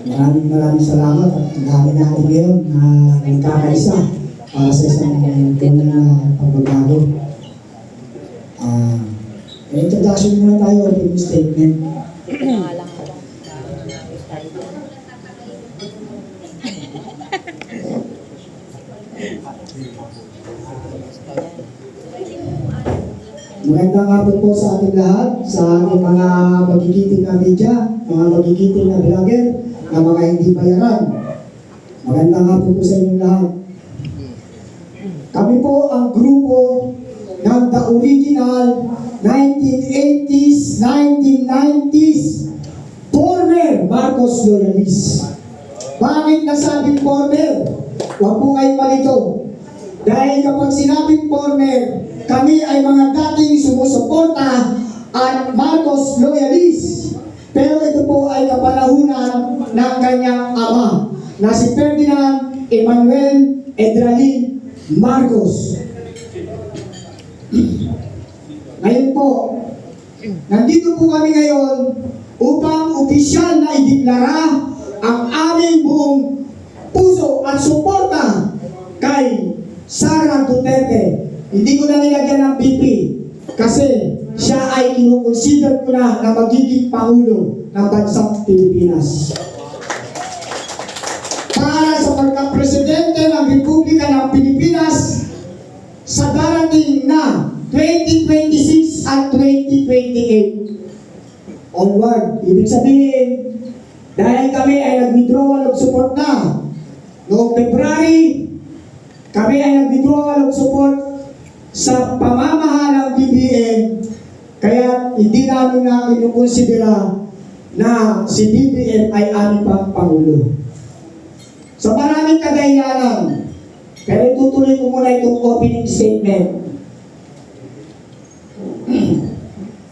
Maraming salamat at ang dami natin ngayon na nagkakaisa para sa isang tunay na pagbabago. Introduction muna tayo, opening statement. Magandang hapon po sa ating lahat, sa ating mga magigiting na media, mga magigiting na vlogger, na mga hindi bayaran. Magandang hapon po sa inyong lahat. Kami po ang grupo ng the original 1980s, 1990s former Marcos loyalists. Bakit nasabing former? Huwag po kayong malito. Dahil kapag sinabing former, kami ay mga dating sumusuporta at Marcos loyalists. Pero ito po ay kapanahunan ng kanyang ama na si Ferdinand Emmanuel Edralin Marcos. Ngayon po, nandito po kami ngayon upang opisyal na ideklara ang aming buong puso at suporta kay Sara Duterte. Hindi ko na nilagyan ng BP kasi siya ay kinukonsider ko na magiging Pangulo ng bansang Pilipinas. Para sa pagka-presidente ng Republika ng Pilipinas sa darating na 2026 at 2028. Onward. Ibig sabihin, dahil kami ay nag-withdrawal of support na noong February, kami ay nag-withdrawal of support sa pamamahalang BBM, kaya hindi namin na kinukonsidera na si BBM ay aming pang Pangulo. Sa maraming kadahilanan, pero itutuloy ko muna itong opening statement.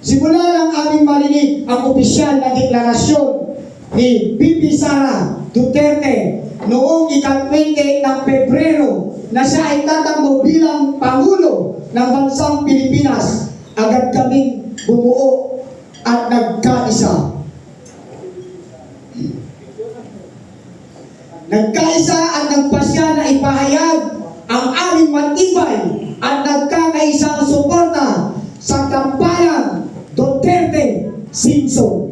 Simula lang aming marinig ang opisyal na deklarasyon ni BP Sara Duterte noong ika-20 ng Pebrero na siya ay tatakbo bilang Pangulo ng bansang Pilipinas, agad kaming bumuo at nagkaisa. Nagkaisa at nagpasya na ipahayag ang aming matibay at nagkakaisang suporta sa kampanan Duterte Simpson.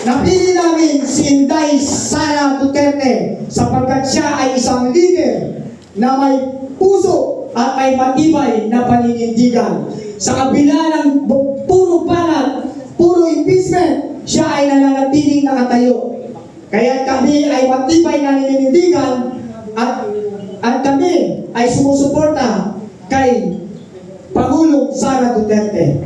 Napili namin si Inday Sara Duterte sapagkat siya ay isang leader na may puso at may matibay na paninindigan. Sa kabila ng puro banat, puro impeachment, siya ay nananatiling nakatayo. Kaya kami ay matibay na naninindigan at kami ay sumusuporta kay Pangulong Sara Duterte.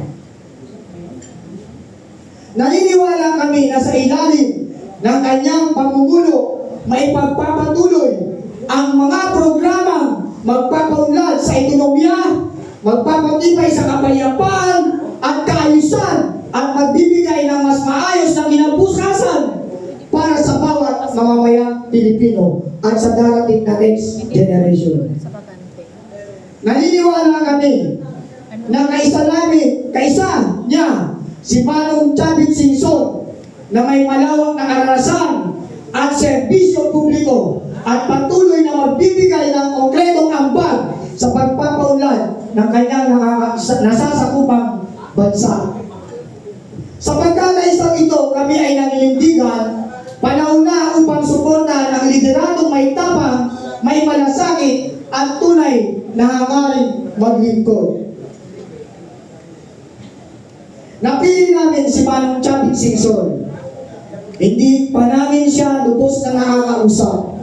Naniniwala kami na sa ilalim ng kanyang pamumuno maipagpapatuloy ang mga programang magpapaunlad sa ekonomiya, magpapatibay sa kapayapaan at kaayusan at magbibigay ng mas maayos na kinabukasan para sa bawat mamamayang Pilipino at sa darating na next generation. Naniniwala kami na kaisa niya si Manong Chavit Singson na may malawak na karanasan at serbisyo publiko at patuloy na magbibigay ng konkretong ambag sa pagpapaunlad ng kanyang nasasakupang bansa. Sa pagkakaisang ito, kami ay naninindigan, panahon na upang suporta ng lideratong may tapang, may malasakit at tunay na hangaring maglingkod. Napili namin si Manong Chavit Singson. Hindi pa namin siya lubos na nakakausap.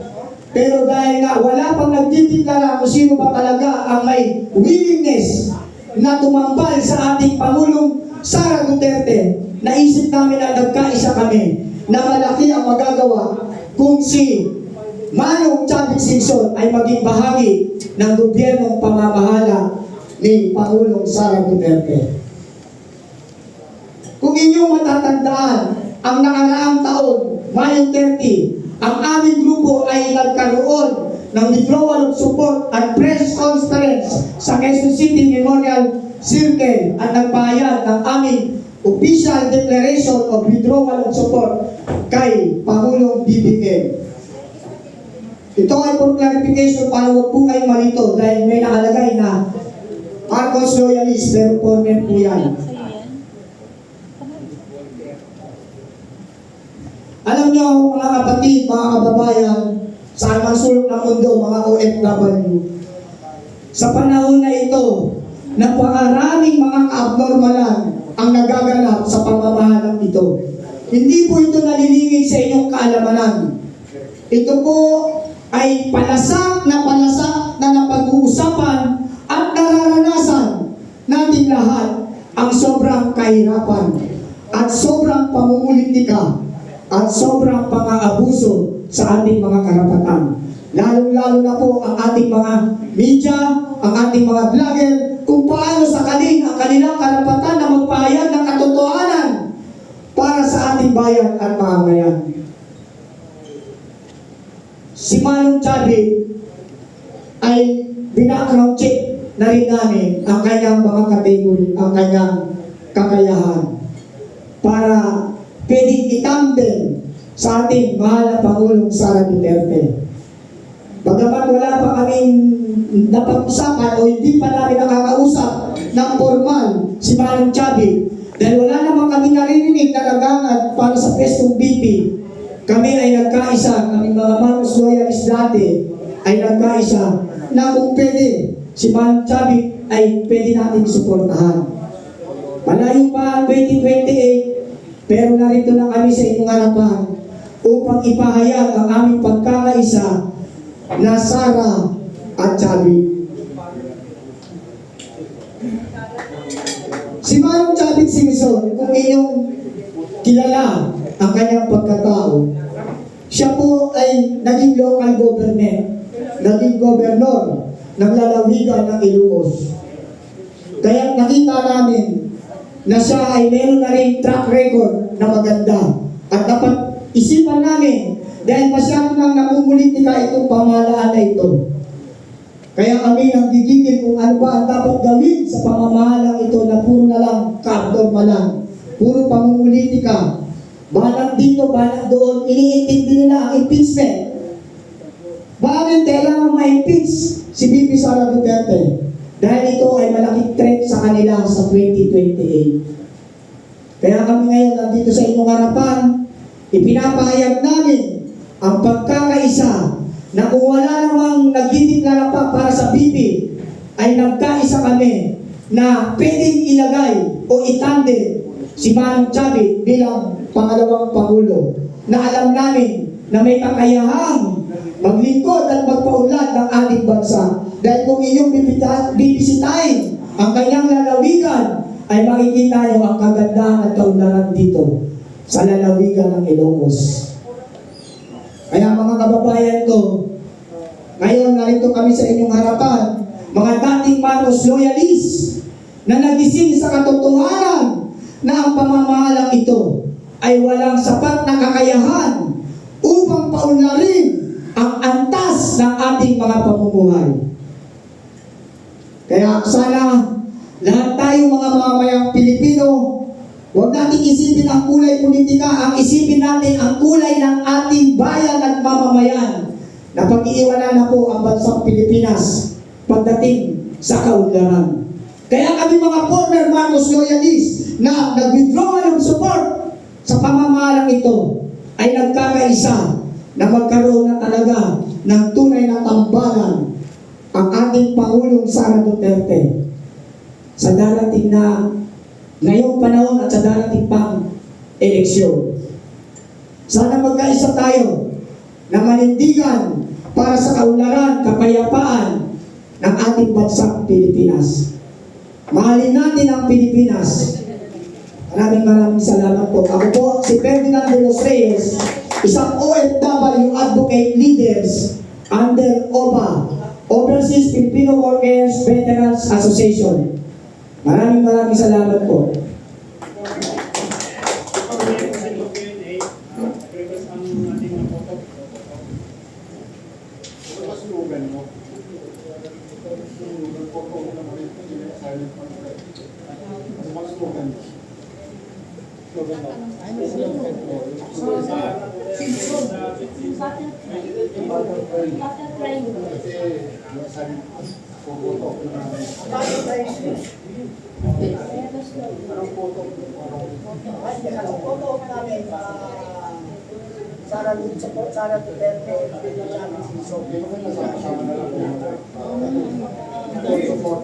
Pero dahil nga wala pang nagtitindala kung sino ba talaga ang may willingness na tumambal sa ating Pangulong Sara Duterte, naisip namin na nagkaisa kami na malaki ang magagawa kung si Manong Chavit Singson ay maging bahagi ng gobyernong pamamahala ni Pangulong Sara Duterte. Kung inyong matatandaan, ang nakaraang taon, Mayo 30, ang aming grupo ay nagkaroon ng withdrawal of support at press conference sa Quezon City Memorial Circle at nagpahayag ng aming official declaration of withdrawal of support kay Pangulong BBM. Ito ay for clarification para huwag po kayong malito dahil may nakalagay na Marcos loyalist, pero former po yan. Alam niyo mga kapatid, mga kababayan, sa anumang sulok ng mundo, mga OFW, sa panahon na ito, napakaraming mga ka-abnormalan ang nagaganap sa pamamahalang ito. Hindi po ito nalilingid sa inyong kaalamanan. Ito po ay palasak na napag-uusapan at nararanasan nating lahat ang sobrang kahirapan at sobrang pamumulitika at sobrang pang-aabuso sa ating mga karapatan. Lalong-lalo na po ang ating mga media, ang ating mga vlogger, kung paano sakalin ang kanilang karapatan na magpahayag ng katotohanan para sa ating bayan at mamamayan. Si Manong Chavit ay bina-background check na rin namin ang kanyang mga kategory, ang kanyang kakayahan para pwedeng itandem sa ating mahal na Pangulong Sara Duterte. Bagamat wala pa kaming napag-usapan o hindi pa namin nakakausap ng formal si Manong Chavit dahil wala naman kami naririnig na nagangad para sa pwestong BP. Kami ay nagkaisa, kaming mga Marcos loyalist dati ay nagkaisa na kung pwede si Manong Chavit ay pwede natin suportahan. Malayo pa ang 2028 pero narito na kami sa inyong harapan upang ipahayag ang aming pagkakaisa na Sara at Chavit. Si Manong Chavit Singson, kung inyong kilala ang kanyang pagkatao, siya po ay naging local government, naging gobernador ng lalawigan ng Ilocos. Kaya nakita namin na siya ay meron na rin track record na maganda. At dapat isipan namin dahil masyado nang namumulitika itong pamahalaan na ito. Kaya kami nang gigigil kung ano ba ang dapat gawin sa pamamahalang ito na puro na lang ka-abnormalan, puro pamumulitika. Balang dito, balang doon, iniintindi nila ang impeachment. Bakit kailangan ma-impeach si BP Sara Duterte? Dahil ito ay malaking threat sa kanila sa 2028. Kaya kami ngayon nandito sa inyong harapan, ipinapahayag namin ang pagkakaisa na kung wala namang nagdideklara pa para sa BP, ay nagkaisa kami na pwedeng ilagay o itande si Manong Chavit bilang pangalawang Pangulo na alam namin na may kakayahang maglingkod at magpaunlad ng ating bansa. Dahil kung inyong bibisitahin ang kanyang lalawigan, ay makikita nyo ang kagandahan at kaunlaran dito sa lalawigan ng Ilocos. Kaya mga kababayan ko, ngayon narito kami sa inyong harapan, mga dating Marcos loyalist na nagising sa katotohanan na ang pamamahalang ito ay walang sapat na kakayahan upang paunlarin ang antas ng ating mga pamumuhay. Kaya sana lahat tayo mga mamamayang Pilipino, huwag natin isipin ang kulay politika, ang isipin natin ang kulay ng ating bayan at mamamayan na pag-iiwanan na po ang bansang Pilipinas pagdating sa kaunlaran. Kaya kami mga former Marcos loyalists na nag-withdraw ng support sa pamamahalang ito ay nagkakaisa na magkaroon na talaga ng tunay na tambalan ang ating Pangulong Sara Duterte sa darating na ngayong panahon at sa darating pang eleksyon. Sana magkaisa tayo na manindigan para sa kaunlaran, kapayapaan ng ating bansang Pilipinas. Mahalin natin ang Pilipinas. Maraming salamat po. Ako po si Ferdinand de los Reyes, isang OFW advocate leaders under OVA, Overseas Filipino Workers Veterans Association. Maraming salamat po. Sara support Sara Duterte, Chabi Singson. Support.